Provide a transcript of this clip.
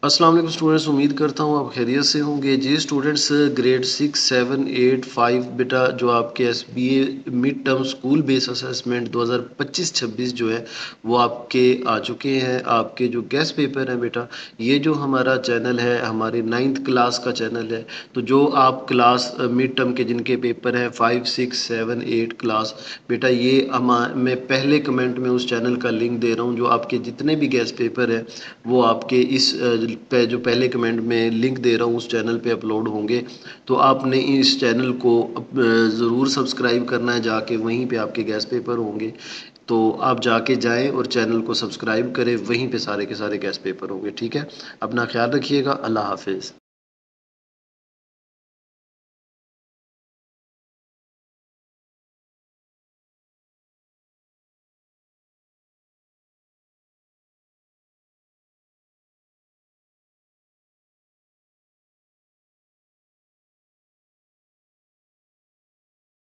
अस्सलाम वालेकुम स्टूडेंट्स, उम्मीद करता हूँ आप खैरियत से होंगे। जी स्टूडेंट्स, ग्रेड 6, 7, 8, 5 बेटा जो आपके SBA mid term school base assessment 2025-26 जो है वो आपके आ चुके हैं। आपके जो गेस्ट पेपर हैं बेटा, ये जो हमारा चैनल है हमारे 9th क्लास का चैनल है। तो जो आप क्लास मिड टर्म के जिनके पेपर हैं 5, 6, 7, 8 क्लास, बेटा ये मैं पहले कमेंट में उस चैनल का लिंक दे रहा हूँ। जो आपके जितने भी गेस्ट पेपर हैं वो आपके इस पे जो पहले कमेंट में लिंक दे रहा हूँ उस चैनल पे अपलोड होंगे। तो आपने इस चैनल को ज़रूर सब्सक्राइब करना है, जाके वहीं पे आपके गैस पेपर होंगे। तो आप जाके जाएँ और चैनल को सब्सक्राइब करें, वहीं पे सारे के सारे गैस पेपर होंगे। ठीक है, अपना ख्याल रखिएगा। अल्लाह हाफिज़।